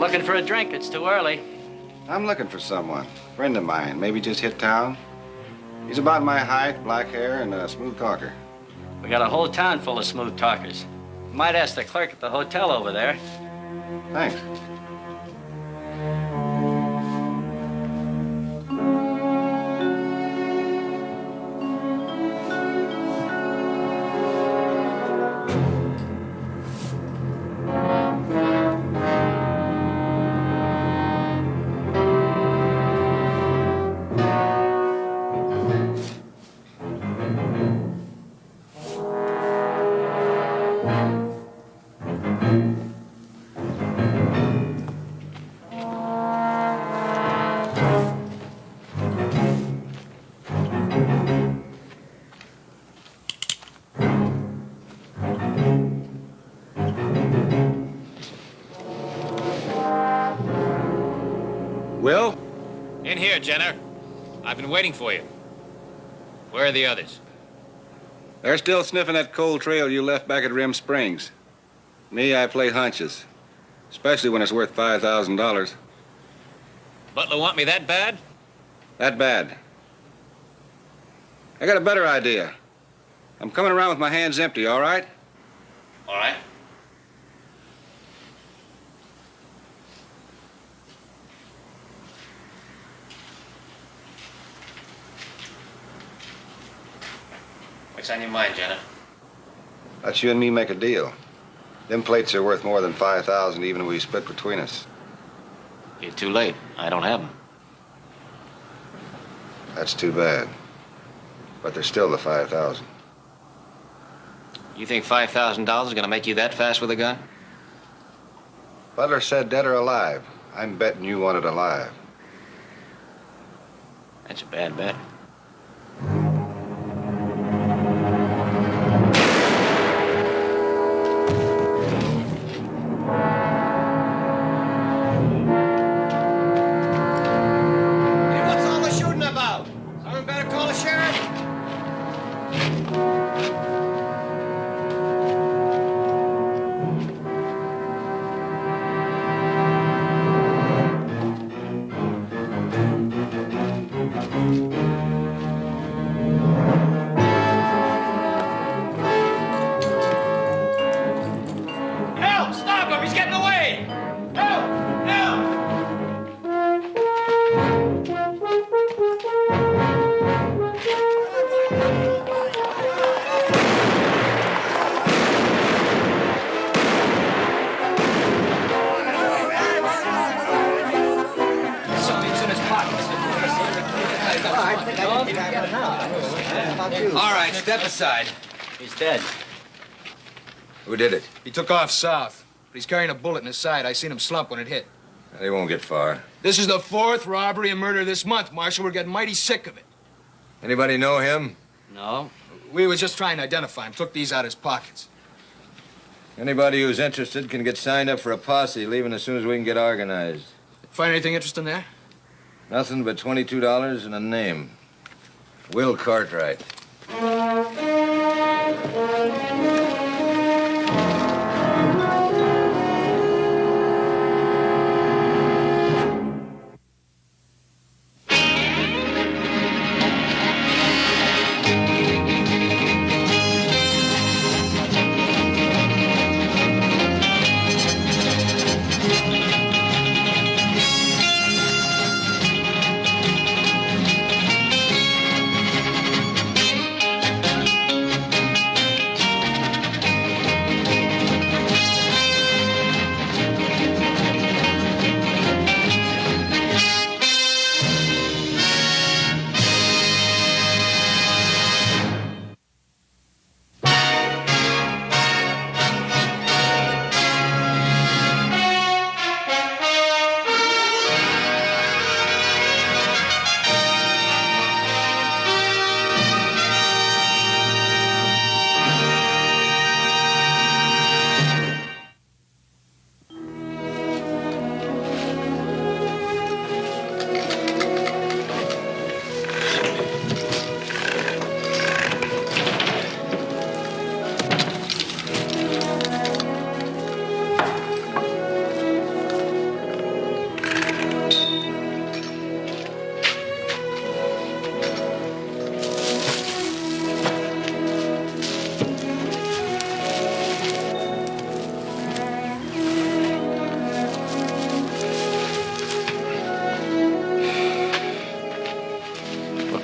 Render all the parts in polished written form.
Looking for a drink. It's too early. I'm looking for someone. Friend of mine. Maybe just hit town. He's about my height, black hair, and a smooth talker. We got a whole town full of smooth talkers. Might ask the clerk at the hotel over there. Thanks. Will? In here, Jenner. I've been waiting for you. Where are the others? They're still sniffing that cold trail you left back at Rim Springs. Me, I play hunches. Especially when it's worth $5,000. Butler want me that bad? That bad. I got a better idea. I'm coming around with my hands empty, all right? All right. What's on your mind, Jenna? Let's you and me make a deal. Them plates are worth more than $5,000 even if we split between us. You're too late. I don't have them. That's too bad. But there's still the $5,000. You think $5,000 is gonna make you that fast with a gun? Butler said dead or alive. I'm betting you want it alive. That's a bad bet. All right, step aside. He's dead. Who did it? He took off south, but he's carrying a bullet in his side. I seen him slump when it hit. They won't get far. This is the 4th robbery and murder this month, Marshal. We're getting mighty sick of it. Anybody know him? No. We was just trying to identify him. Took these out of his pockets. Anybody who's interested can get signed up for a posse, leaving as soon as we can get organized. Find anything interesting there? Nothing but $22 and a name. Will Cartwright.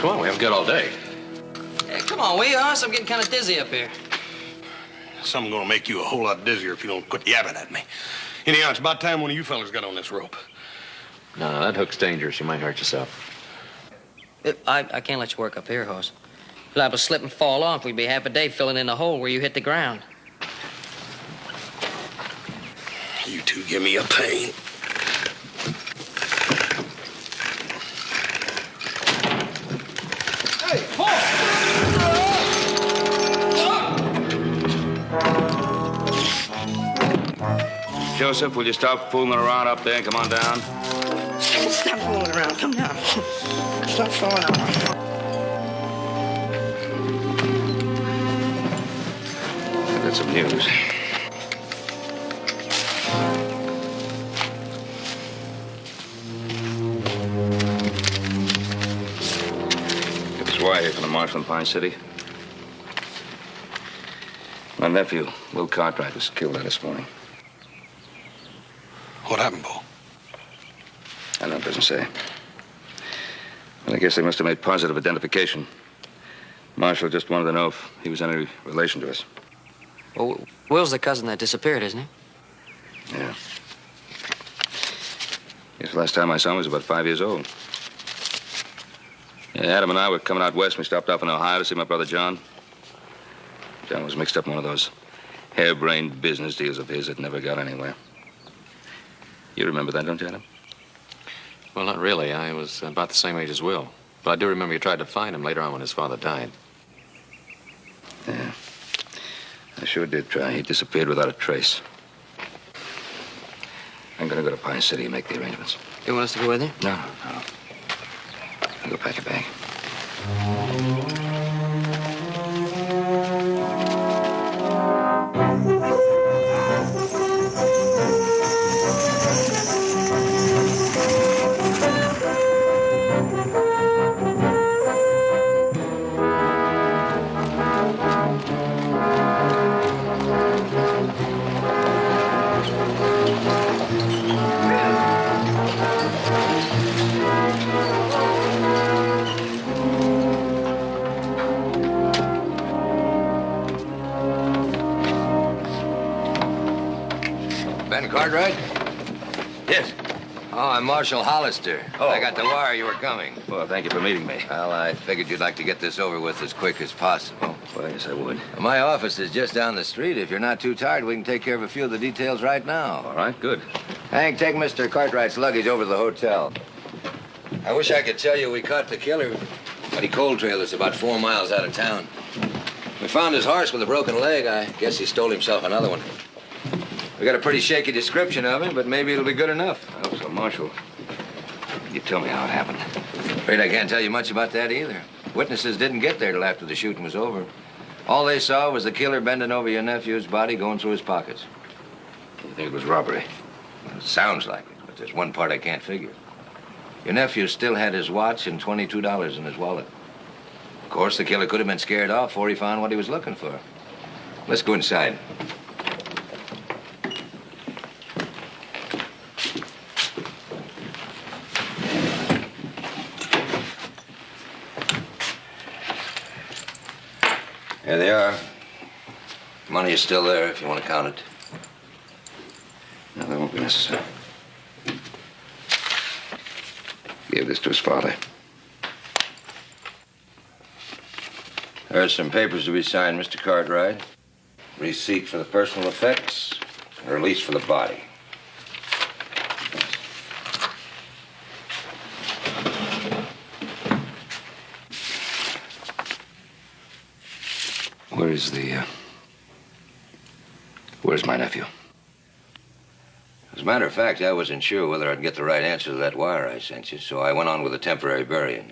Come on, we haven't got all day. Hey, come on, will you, Hoss? I'm getting kind of dizzy up here. Something gonna make you a whole lot dizzier if you don't quit yapping at me. Anyhow, it's about time one of you fellas got on this rope. No, that hook's dangerous. You might hurt yourself. I can't let you work up here, Hoss. If I was slip and fall off, we'd be half a day filling in the hole where you hit the ground. You two give me a pain. Hey, Hoss! Joseph, will you stop fooling around up there and come on down? Stop fooling around. Come down. Stop falling out. I've got some news. It was Wire here from the marshal in Pine City. My nephew, Will Cartwright, was killed there this morning. What happened, Bo? I know it doesn't say. Well, I guess they must have made positive identification. Marshal just wanted to know if he was any relation to us. Well, Will's the cousin that disappeared, isn't he? Yeah. Guess the last time I saw him was about 5 years old. Yeah, Adam and I were coming out west. We stopped off in Ohio to see my brother John. John was mixed up in one of those harebrained business deals of his that never got anywhere. You remember that, don't you, Adam? Well, not really. I was about the same age as Will. But I do remember you tried to find him later on when his father died. Yeah. I sure did try. He disappeared without a trace. I'm gonna go to Pine City and make the arrangements. You want us to go with you? No. I'll go pack your bag. Ben Cartwright? Yes. Oh, I'm Marshal Hollister. Oh. I got the wire you were coming. Well, thank you for meeting me. Well, I figured you'd like to get this over with as quick as possible. Well, yes, I would. My office is just down the street. If you're not too tired, we can take care of a few of the details right now. All right, good. Hank, take Mr. Cartwright's luggage over to the hotel. I wish I could tell you we caught the killer, but he cold trailed us about 4 miles out of town. We found his horse with a broken leg. I guess he stole himself another one. We got a pretty shaky description of him, but maybe it'll be good enough. Oh, so, Marshal, you tell me how it happened. Afraid I can't tell you much about that either. Witnesses didn't get there till after the shooting was over. All they saw was the killer bending over your nephew's body, going through his pockets. You think it was robbery? Well, it sounds like it, but there's one part I can't figure. Your nephew still had his watch and $22 in his wallet. Of course, the killer could have been scared off before he found what he was looking for. Let's go inside. Here they are. Money is still there if you want to count it. No, that won't be necessary. Gave this to his father. There's some papers to be signed, Mr. Cartwright. Receipt for the personal effects, and release for the body. Where's my nephew? As a matter of fact, I wasn't sure whether I'd get the right answer to that wire I sent you, so I went on with a temporary burying.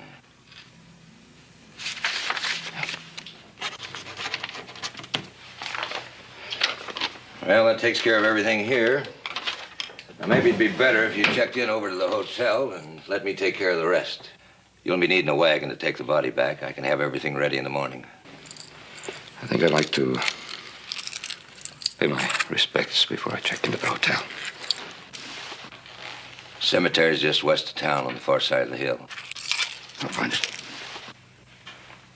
Well, that takes care of everything here. Now, maybe it'd be better if you checked in over to the hotel and let me take care of the rest. You'll be needing a wagon to take the body back. I can have everything ready in the morning. I think I'd like to pay my respects before I check into the hotel. Cemetery's just west of town on the far side of the hill. I'll find it.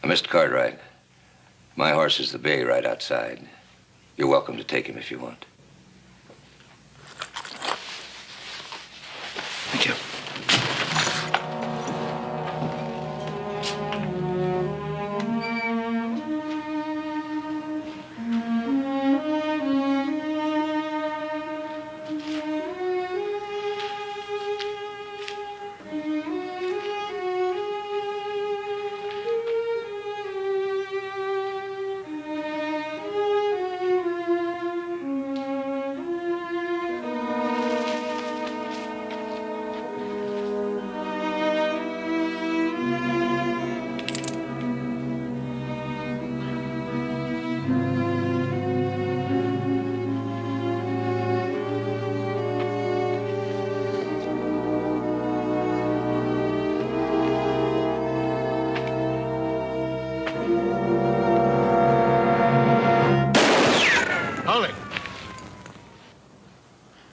Mr. Cartwright, my horse is the bay right outside. You're welcome to take him if you want. Thank you.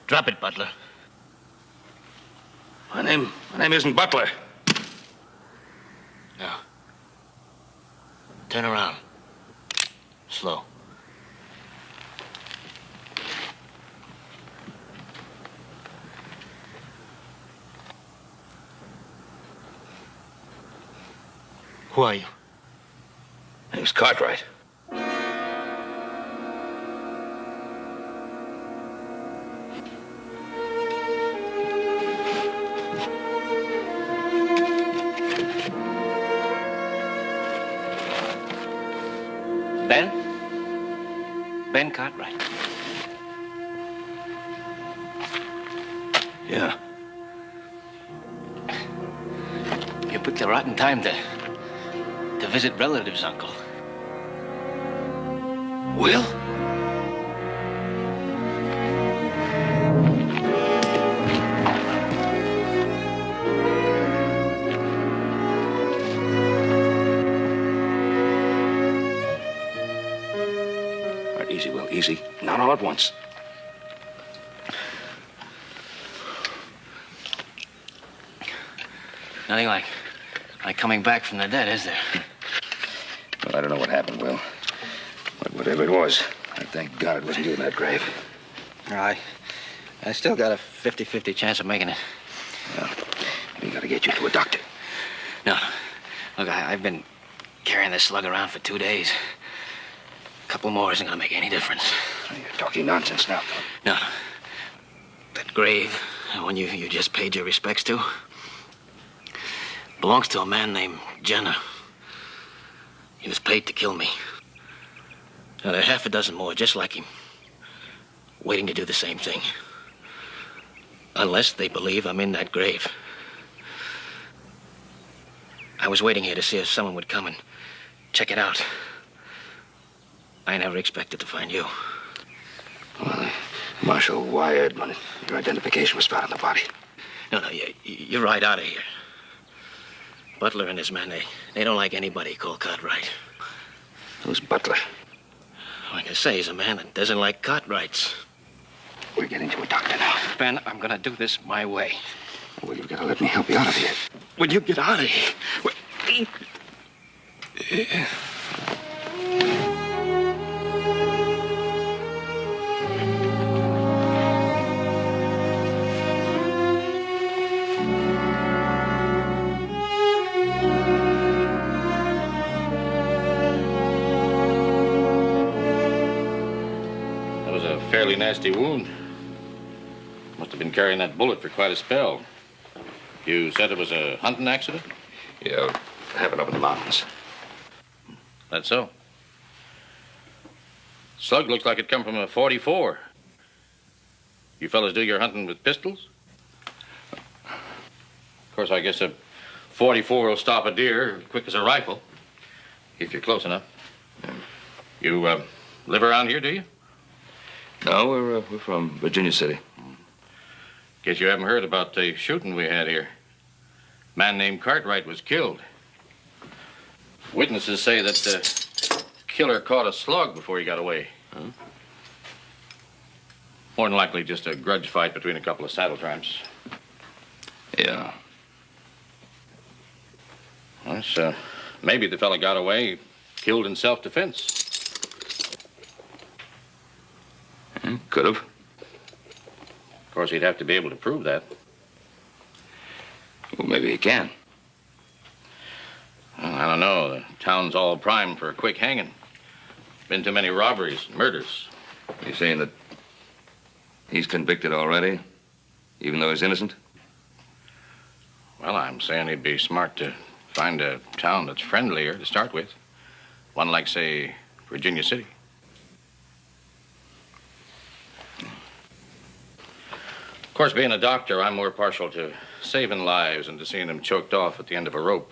Drop it, Butler. My name isn't Butler. No. Turn around. Slow. Who are you? My name's Cartwright. Ben Cartwright. Yeah. You picked a rotten time to visit relatives, Uncle. Will? All right, easy, Will, easy. Not all at once. Nothing like coming back from the dead, is there? Well, I don't know what happened, Will. But whatever it was, I thank God it wasn't you in that grave. I still got a 50-50 chance of making it. Well, we gotta get you to a doctor. No. Look, I've been carrying this slug around for 2 days. A couple more isn't gonna make any difference. You're talking nonsense now. No. That grave, the one you just paid your respects to, belongs to a man named Jenner. He was paid to kill me. Now, there are half a dozen more just like him, waiting to do the same thing. Unless they believe I'm in that grave. I was waiting here to see if someone would come and check it out. I never expected to find you. Well, Marshal wired when your identification was found on the body. No, you're right out of here. Butler and his men, they don't like anybody called Cartwright. Who's Butler? Like I say, he's a man that doesn't like Cartwrights. We're getting to a doctor now. Ben, I'm gonna do this my way. Well, you've got to let me help you out of here. When you get out of here... That was a fairly nasty wound. Must have been carrying that bullet for quite a spell. You said it was a hunting accident? Yeah, happened up in the mountains. That's so. Slug looks like it come from a .44. You fellas do your hunting with pistols? Of course, I guess a .44 will stop a deer quick as a rifle, if you're close enough. You live around here, do you? No, we're from Virginia City. Guess you haven't heard about the shooting we had here. A man named Cartwright was killed. Witnesses say that the killer caught a slug before he got away. Huh? More than likely just a grudge fight between a couple of saddle tramps. Yeah. Well, it's Maybe the fella got away, killed in self-defense. Could have. Of course, he'd have to be able to prove that. Well, maybe he can. Well, I don't know. The town's all primed for a quick hanging. Been too many robberies and murders. You saying that he's convicted already, even though he's innocent? Well, I'm saying he'd be smart to find a town that's friendlier to start with. One like, say, Virginia City. Of course, being a doctor, I'm more partial to saving lives than to seeing them choked off at the end of a rope.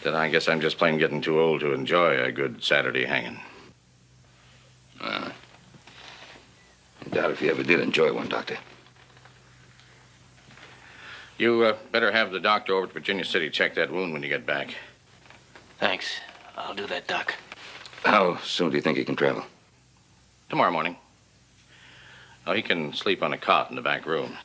Then I guess I'm just plain getting too old to enjoy a good Saturday hanging. I doubt if you ever did enjoy one, Doctor. You better have the doctor over to Virginia City check that wound when you get back. Thanks. I'll do that, Doc. How soon do you think he can travel? Tomorrow morning. Oh, he can sleep on a cot in the back room.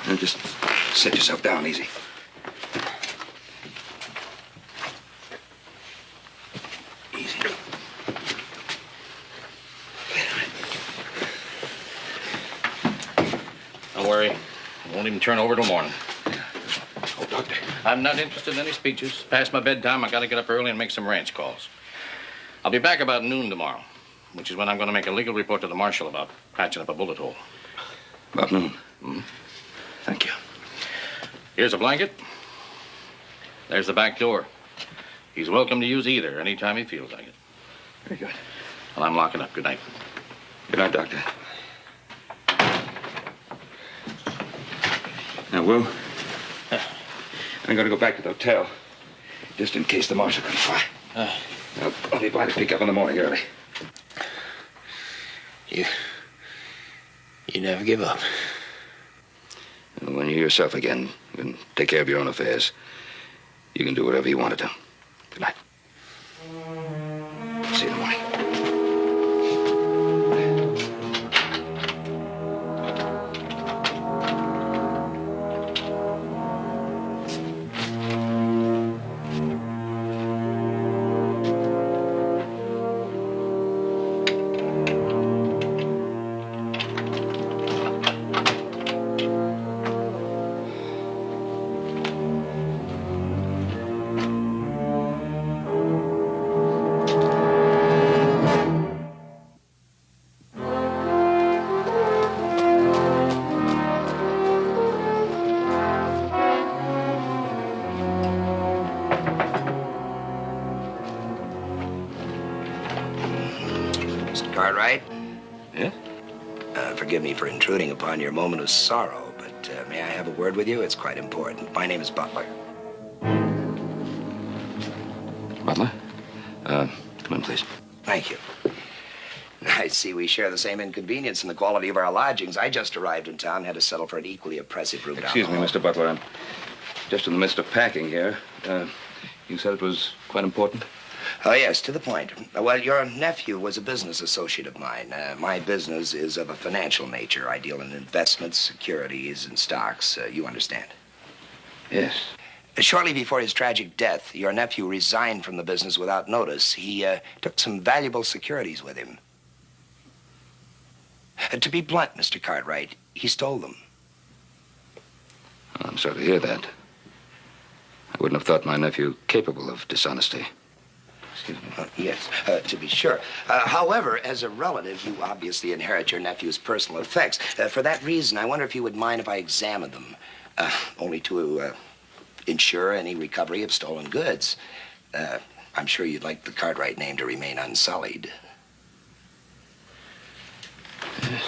Now just sit yourself down easy. Easy. Don't worry. I won't even turn over till morning. Oh, Doctor. I'm not interested in any speeches. Past my bedtime, I gotta get up early and make some ranch calls. I'll be back about noon tomorrow, which is when I'm gonna make a legal report to the marshal about patching up a bullet hole. About noon. Hmm? Thank you. Here's a blanket. There's the back door. He's welcome to use either anytime he feels like it. Very good. Well, I'm locking up. Good night. Good night, Doctor. Now, Will, I'm going to go back to the hotel, just in case the marshal comes by. I'll be by to pick up in the morning early. You never give up. When you're yourself again, you can take care of your own affairs. You can do whatever you want to do. Good night. See you in the morning. Cartwright? Yes? Forgive me for intruding upon your moment of sorrow, but may I have a word with you? It's quite important. My name is Butler. Butler? Come in, please. Thank you. I see we share the same inconvenience in the quality of our lodgings. I just arrived in town, had to settle for an equally oppressive room down Excuse the me, hall. Mr. Butler. I'm just in the midst of packing here. You said it was quite important? Oh, yes, to the point. Well, your nephew was a business associate of mine. My business is of a financial nature. I deal in investments, securities, and stocks. You understand? Yes. Shortly before his tragic death, your nephew resigned from the business without notice. He took some valuable securities with him. To be blunt, Mr. Cartwright, he stole them. I'm sorry to hear that. I wouldn't have thought my nephew capable of dishonesty. Excuse me. Yes, to be sure. However, as a relative, you obviously inherit your nephew's personal effects. For that reason, I wonder if you would mind if I examined them, only to ensure any recovery of stolen goods. I'm sure you'd like the Cartwright name to remain unsullied. Yes.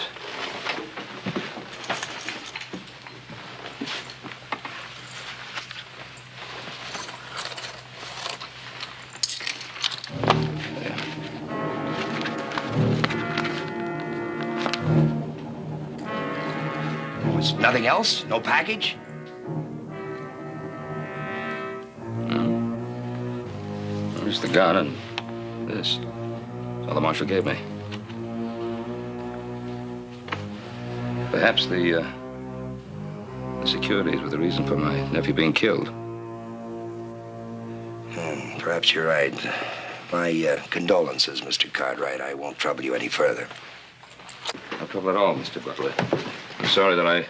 was nothing else? No package? No. Just the gun and this. That's all the marshal gave me. Perhaps the securities were the reason for my nephew being killed. Perhaps you're right. My condolences, Mr. Cartwright. I won't trouble you any further. No trouble at all, Mr. Butler. I'm sorry that I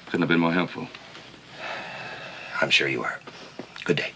couldn't have been more helpful. I'm sure you are. Good day.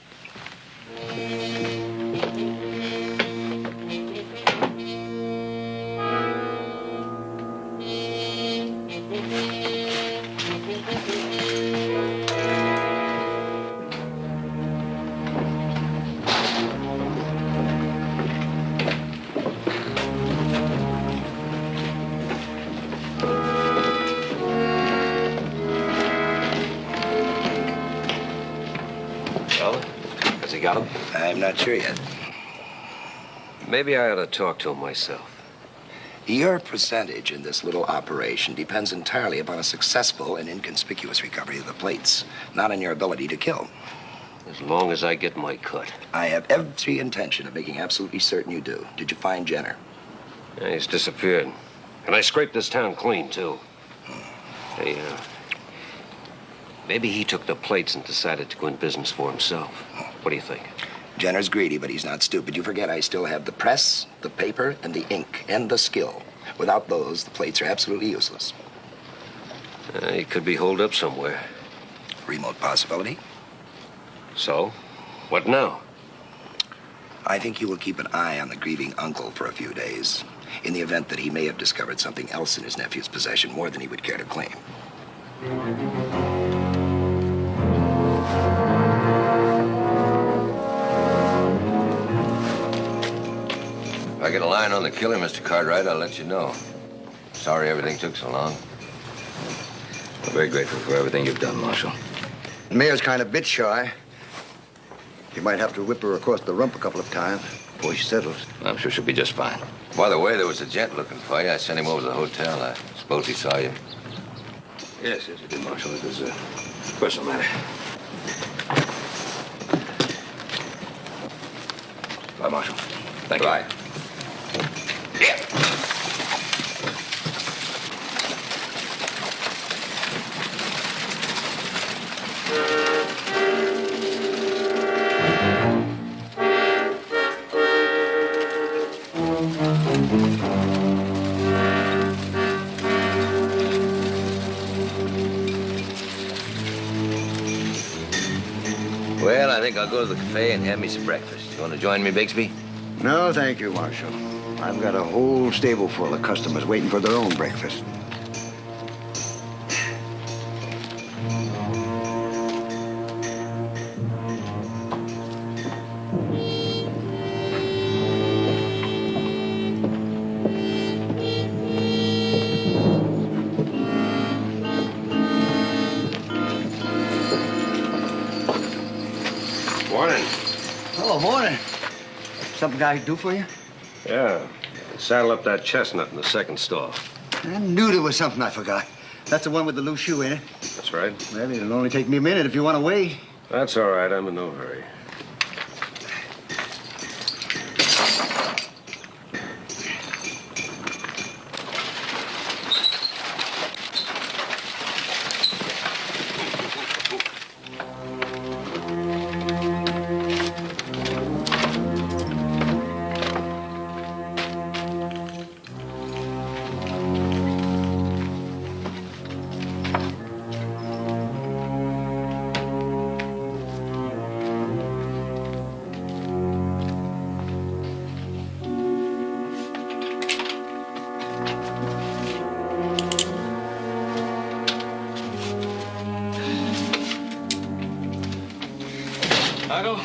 Has he got him? I'm not sure yet. Maybe I ought to talk to him myself. Your percentage in this little operation depends entirely upon a successful and inconspicuous recovery of the plates, not on your ability to kill. As long as I get my cut. I have every intention of making absolutely certain you do. Did you find Jenner? Yeah, he's disappeared. And I scraped this town clean, too. Hey, maybe he took the plates and decided to go in business for himself. What do you think? Jenner's greedy, but he's not stupid. You forget I still have the press, the paper, and the ink, and the skill. Without those, the plates are absolutely useless. He could be holed up somewhere. Remote possibility. So, what now? I think you will keep an eye on the grieving uncle for a few days, in the event that he may have discovered something else in his nephew's possession, more than he would care to claim. If I get a line on the killer, Mr. Cartwright, I'll let you know. Sorry everything took so long. I'm very grateful for everything you've done, Marshal. The mayor's kind of bit shy. You might have to whip her across the rump a couple of times before she settles. I'm sure she'll be just fine. By the way, there was a gent looking for you. I sent him over to the hotel. I suppose he saw you. Yes, he did, Marshal. It was a personal matter. Bye, Marshal. Thank you. Bye. Well, I think I'll go to the cafe and have me some breakfast. You want to join me, Bixby? No, thank you, Marshal. I've got a whole stable full of customers waiting for their own breakfast. Morning. Oh, morning. Something I can do for you? Yeah. Saddle up that chestnut in the second stall. I knew there was something I forgot. That's the one with the loose shoe in it. That's right. Well, it'll only take me a minute if you want to wait. That's all right. I'm in no hurry. Margot,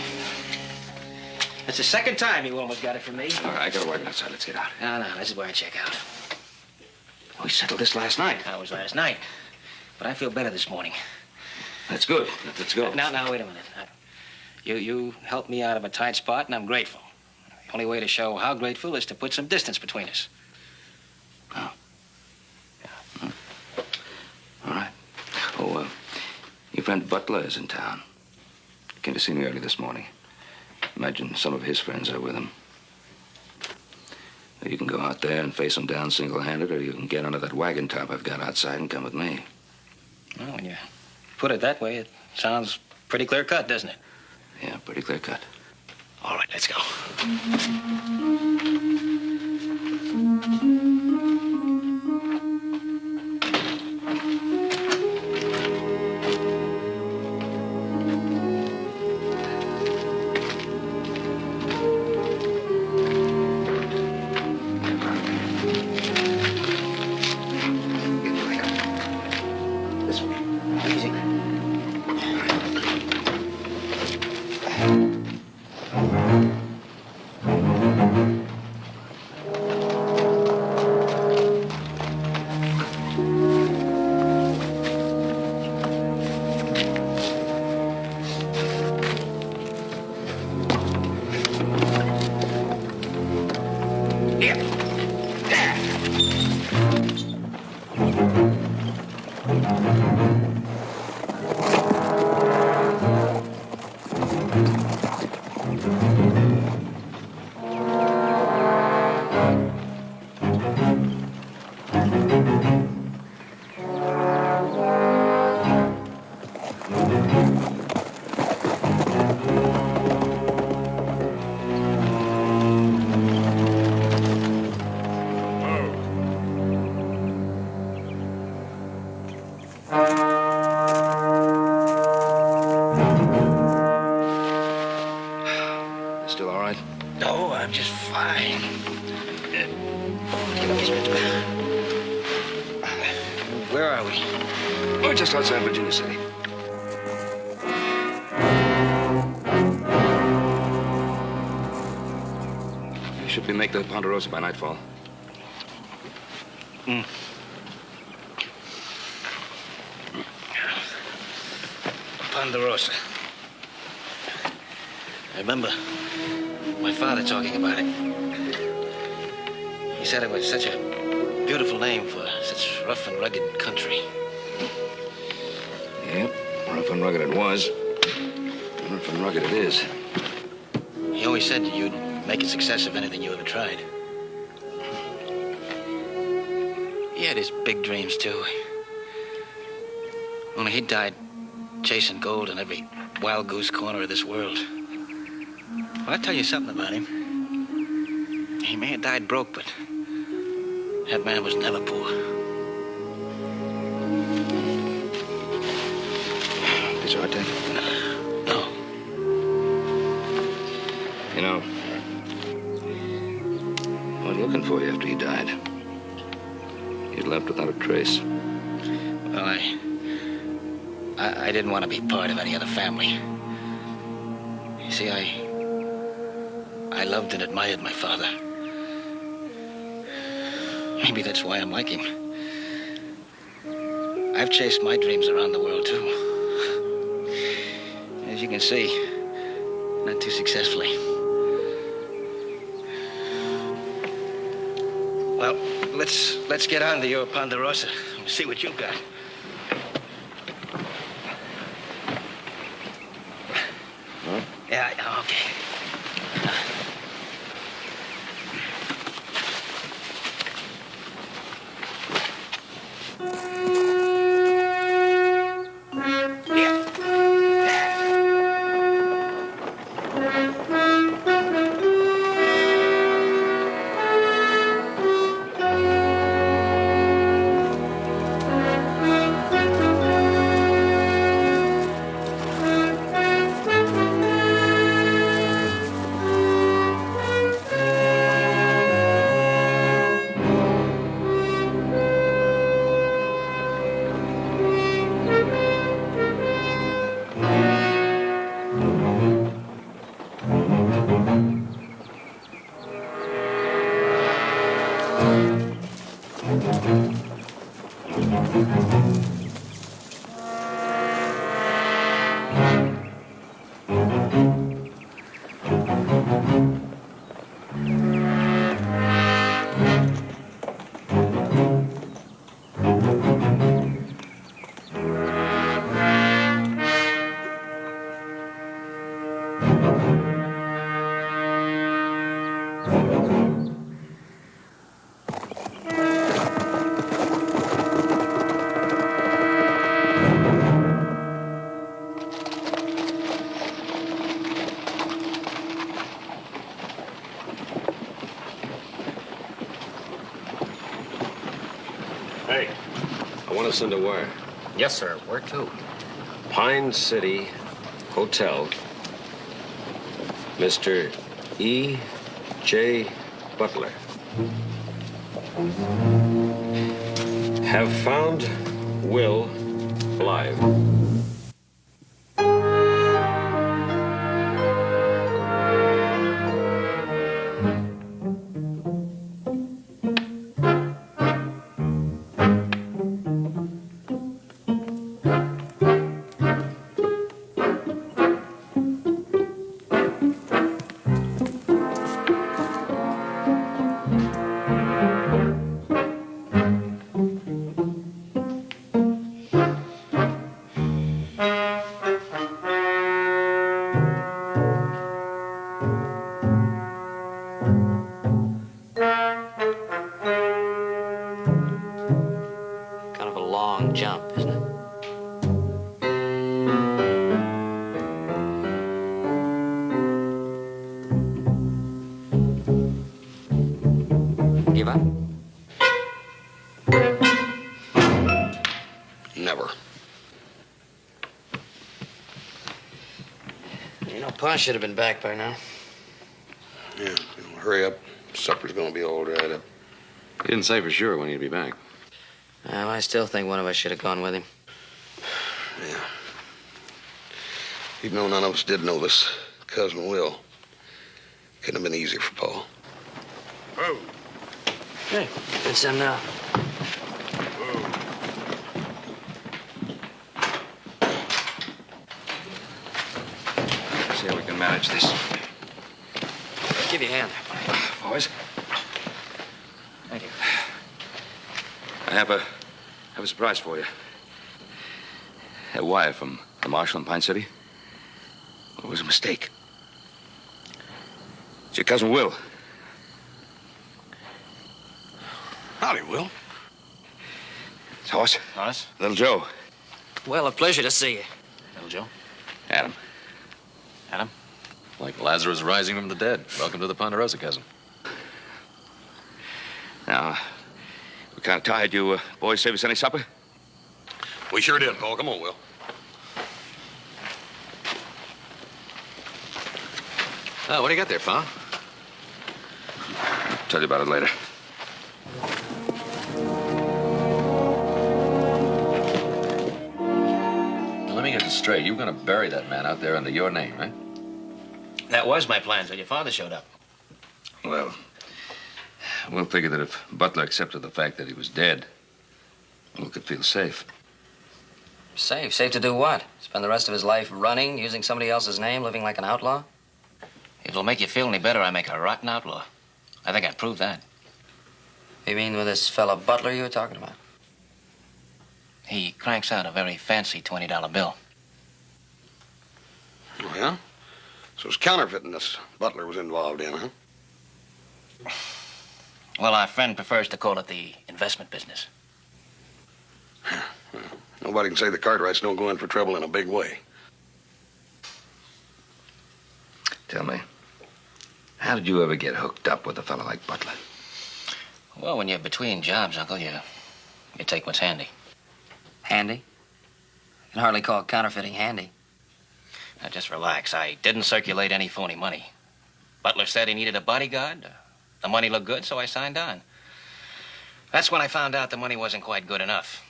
that's the second time you almost got it from me. All right, I gotta work outside. Let's get out. No, this is where I check out. We settled this last night. That was last night. But I feel better this morning. That's good. Let's go. Now, wait a minute. You helped me out of a tight spot, and I'm grateful. The only way to show how grateful is to put some distance between us. Oh. Oh, your friend Butler is in town. Came to see me early this morning. Imagine some of his friends are with him. You can go out there and face him down single-handed, or you can get under that wagon top I've got outside and come with me. Well, when you put it that way, it sounds pretty clear-cut, doesn't it? Yeah, pretty clear-cut. All right, let's go. This way. Easy. Still all right? No, I'm just fine. Where are we? We're just outside Virginia City. You should be making the Ponderosa by nightfall. Ponderosa. I remember my father talking about it. He said it was such a beautiful name for such rough and rugged country. Yep, rough and rugged it was. Rough and rugged it is. He always said you'd make a success of anything you ever tried. He had his big dreams, too. Only he died chasing gold in every wild goose corner of this world. Well, I'll tell you something about him. He may have died broke, but that man was never poor. Did you attack? No. You know, I went looking for you after you died. You left without a trace. Well, I didn't want to be part of any other family. You see, I loved and admired my father. Maybe that's why I'm like him. I've chased my dreams around the world, too. As you can see, not too successfully. Well, let's get on to your Ponderosa and see what you've got. Huh? Yeah, okay. Hey, I want to send a wire. Yes, sir. Where to? Pine City Hotel. Mr. E. J. Butler. Have found Will alive. Kind of a long jump, isn't it? Give up? Never. You know, Pa should have been back by now. Yeah, hurry up. Supper's gonna be all dried up. He didn't say for sure when he'd be back. Well, I still think one of us should have gone with him. Yeah. Even though none of us did know this cousin Will, couldn't have been easier for Paul. Oh. Hey, it's him now. See how we can manage this. Give you a hand. Boys. Thank you. I have a surprise for you. A wire from the marshal in Pine City. It was a mistake. It's your cousin Will. Howdy, Will. It's Hoss. Hoss? Little Joe. Well, a pleasure to see you. Little Joe? Adam. Adam? Like Lazarus rising from the dead. Welcome to the Ponderosa, cousin. Now, we kind of tired. You boys save us any supper? We sure did, Paul. Come on, Will. Oh, what do you got there, Pa? I'll tell you about it later. Now, let me get this straight. You were going to bury that man out there under your name, right? That was my plan till your father showed up. Well, we'll figure that if Butler accepted the fact that he was dead, we could feel safe. Safe? Safe to do what? Spend the rest of his life running, using somebody else's name, living like an outlaw? If it'll make you feel any better, I make a rotten outlaw. I think I'd prove that. You mean with this fellow Butler you were talking about? He cranks out a very fancy $20 bill. Oh, yeah? So it's counterfeiting this Butler was involved in, huh? Well, our friend prefers to call it the investment business. Nobody can say the Cartwrights don't go in for trouble in a big way. Tell me, how did you ever get hooked up with a fellow like Butler? Well, when you're between jobs, Uncle, you take what's handy. Handy? You can hardly call counterfeiting handy. Now, just relax. I didn't circulate any phony money. Butler said he needed a bodyguard. The money looked good, so I signed on. That's when I found out the money wasn't quite good enough.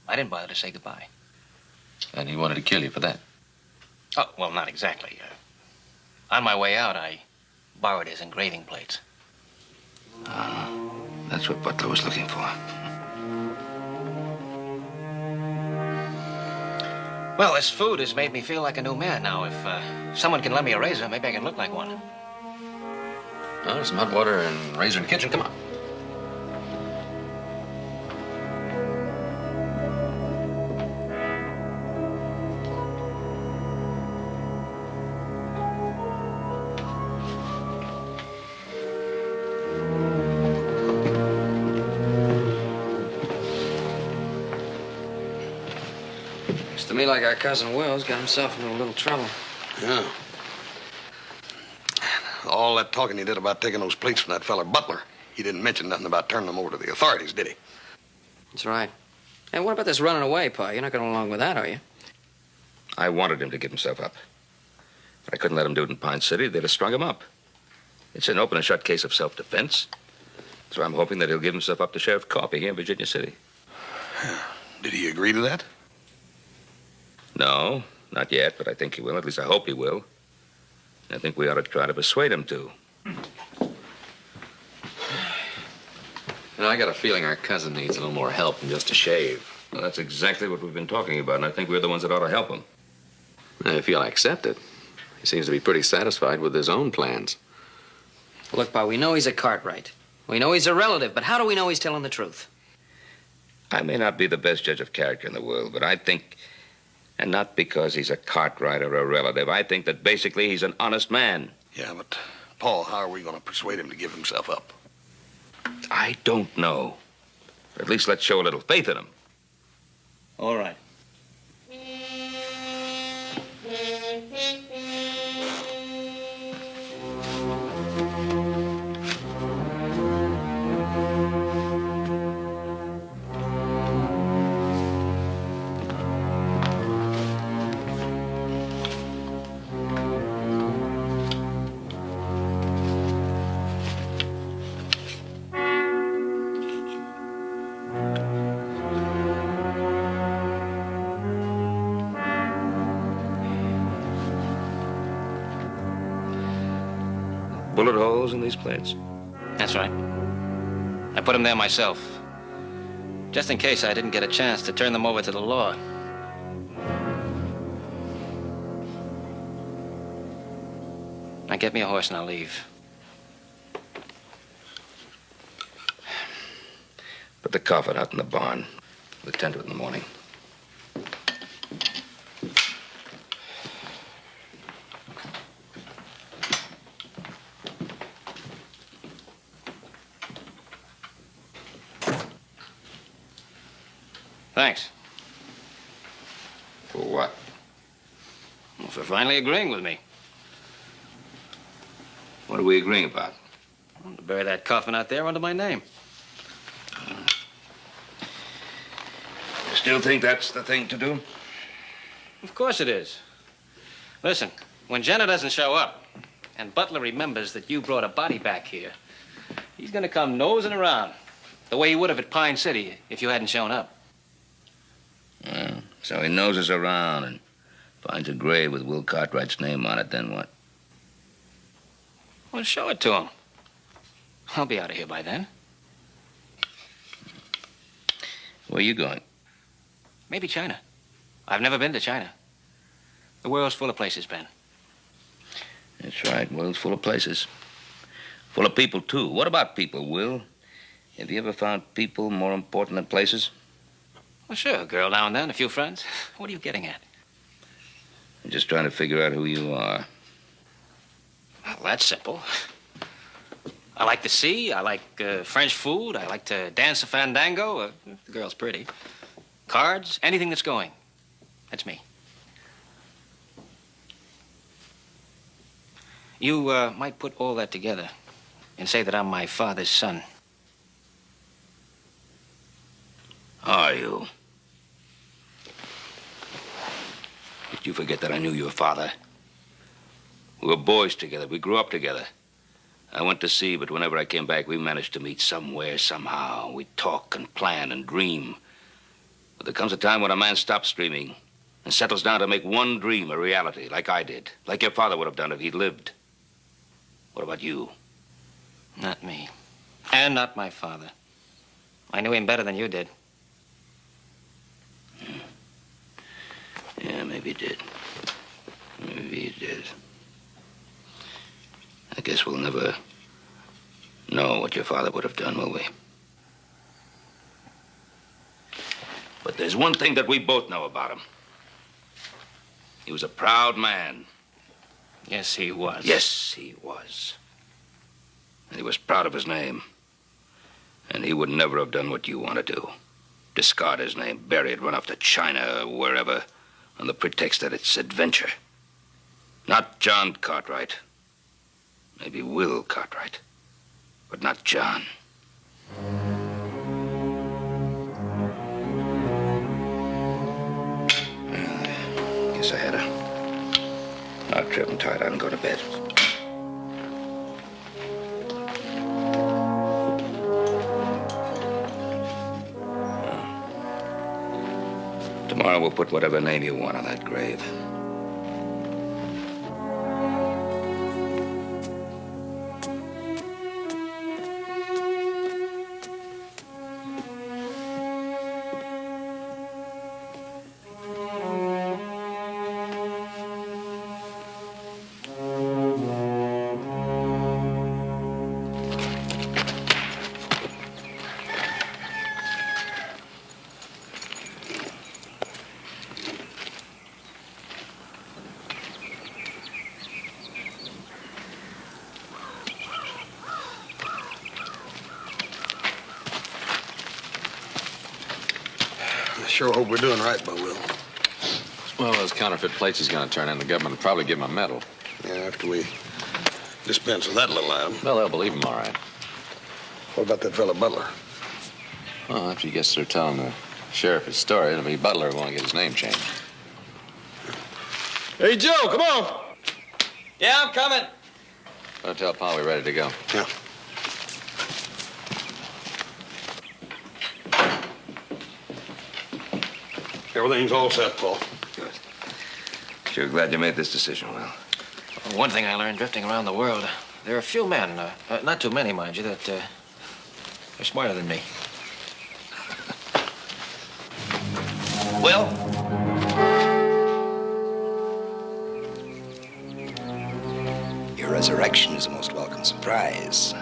I didn't bother to say goodbye. And he wanted to kill you for that. Oh, well, not exactly. On my way out, I borrowed his engraving plates. That's what Butler was looking for. Well, this food has made me feel like a new man. Now, if someone can lend me a razor, maybe I can look like one. Oh, there's some hot water and razor in the kitchen. Come on. Looks to me like our cousin Will's got himself into a little trouble. Yeah. All that talking he did about taking those plates from that fella Butler, he didn't mention nothing about turning them over to the authorities, did he? That's right. And what about this running away, Pa? You're not going along with that, are you? I wanted him to give himself up. But I couldn't let him do it in Pine City. They'd have strung him up. It's an open and shut case of self-defense. So I'm hoping that he'll give himself up to Sheriff Coffey here in Virginia City. Did he agree to that? No, not yet, but I think he will. At least I hope he will. I think we ought to try to persuade him to. I got a feeling our cousin needs a little more help than just a shave. Well, that's exactly what we've been talking about, and I think we're the ones that ought to help him. If he'll accept it. He seems to be pretty satisfied with his own plans. Look, Pa, we know he's a Cartwright. We know he's a relative, but how do we know he's telling the truth? I may not be the best judge of character in the world, but I think, and not because he's a Cartwright or a relative, I think that basically he's an honest man. Yeah, but, Paul, how are we going to persuade him to give himself up? I don't know. But at least let's show a little faith in him. All right. Bullet holes in these plates? That's right. I put them there myself, just in case I didn't get a chance to turn them over to the law. Now get me a horse and I'll leave. Put the coffin out in the barn. We'll attend to it in the morning. Thanks. For what? Well, for finally agreeing with me. What are we agreeing about? To bury that coffin out there under my name. You still think that's the thing to do? Of course it is. Listen, when Jenna doesn't show up, and Butler remembers that you brought a body back here, he's gonna come nosing around, the way he would have at Pine City if you hadn't shown up. So he noses around and finds a grave with Will Cartwright's name on it, then what? Well, show it to him. I'll be out of here by then. Where are you going? Maybe China. I've never been to China. The world's full of places, Ben. That's right. World's full of places. Full of people, too. What about people, Will? Have you ever found people more important than places? Well, sure. A girl now and then, a few friends. What are you getting at? I'm just trying to figure out who you are. Well, that's simple. I like the sea. I like French food. I like to dance a fandango. The girl's pretty. Cards, anything that's going. That's me. You might put all that together and say that I'm my father's son. Are you? Did you forget that I knew your father? We were boys together. We grew up together. I went to sea, but whenever I came back, we managed to meet somewhere, somehow. We'd talk and plan and dream. But there comes a time when a man stops dreaming and settles down to make one dream a reality, like I did, like your father would have done if he'd lived. What about you? Not me. And not my father. I knew him better than you did. Yeah, maybe you did. Maybe you did. I guess we'll never know what your father would have done, will we? But there's one thing that we both know about him. He was a proud man. Yes, he was. Yes, he was. And he was proud of his name. And he would never have done what you want to do. Discard his name, bury it, run off to China or wherever on the pretext that it's adventure. Not John Cartwright. Maybe Will Cartwright. But not John. trip and tied out and go to bed. Tomorrow we'll put whatever name you want on that grave. I sure hope we're doing right by Will. Well, those counterfeit plates he's going to turn in, the government will probably give him a medal. Yeah, after we dispense with that little item. Well, they'll believe him all right. What about that fella Butler? Well, after he gets through telling the sheriff his story, it'll be Butler who won't get his name changed. Hey, Joe, come on. Yeah, I'm coming. Better tell Pa we're ready to go. Yeah. Everything's all set, Paul. Good. Sure glad you made this decision, Will. Well, one thing I learned drifting around the world, there are a few men, not too many, mind you, that are smarter than me. Will? Your resurrection is a most welcome surprise.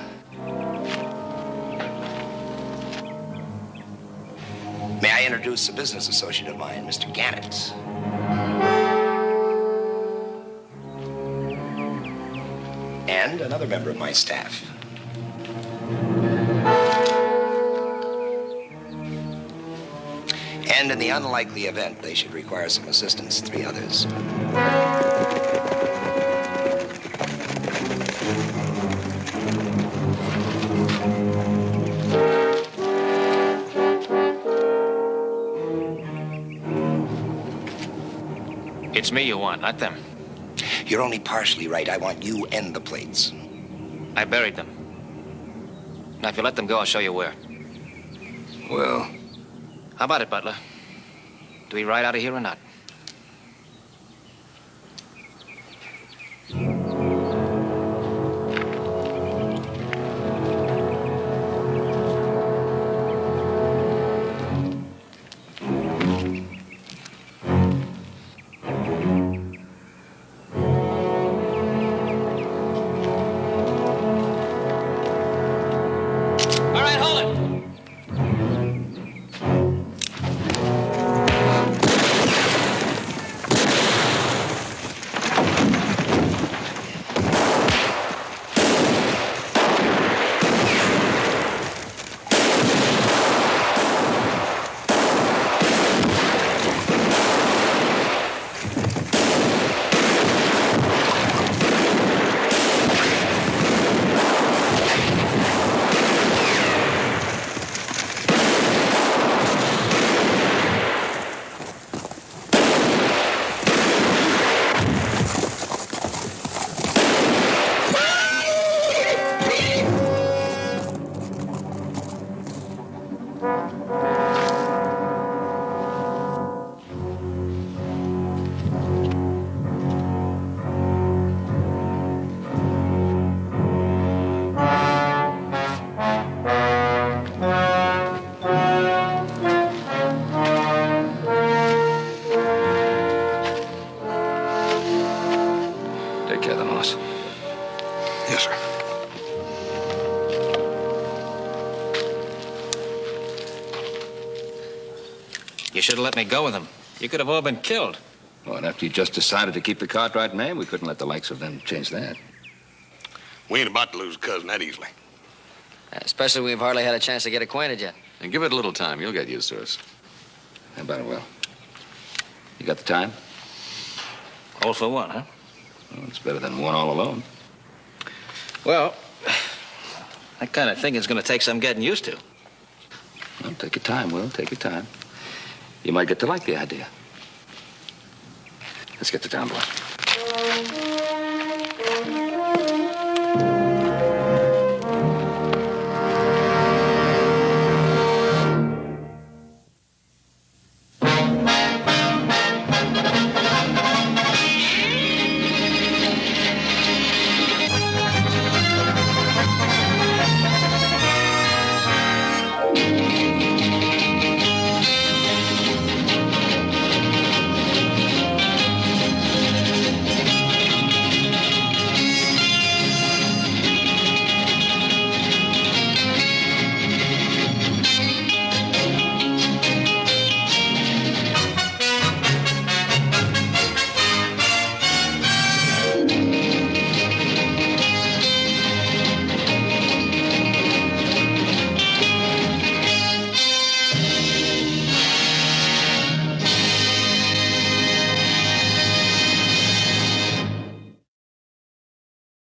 May I introduce a business associate of mine, Mr. Gannett? And another member of my staff. And in the unlikely event they should require some assistance, 3 others. It's me you want, not them. You're only partially right. I want you and the plates. I buried them. Now, if you let them go, I'll show you where. Well, How about it, Butler? Do we ride out of here or not? All right, hold it. take care of the moss. Yes, sir. You should have let me go with them. You could have all been killed. Well, and after you just decided to keep the Cartwright name, we couldn't let the likes of them change that. We ain't about to lose a cousin that easily. Especially we've hardly had a chance to get acquainted yet. And give it a little time. You'll get used to us. How about it, Will? You got the time? All for one, huh? Well, it's better than one all alone. Well, that kind of thing is going to take some getting used to. Well, take your time, Will. Take your time. You might get to like the idea. Let's get to town, boys.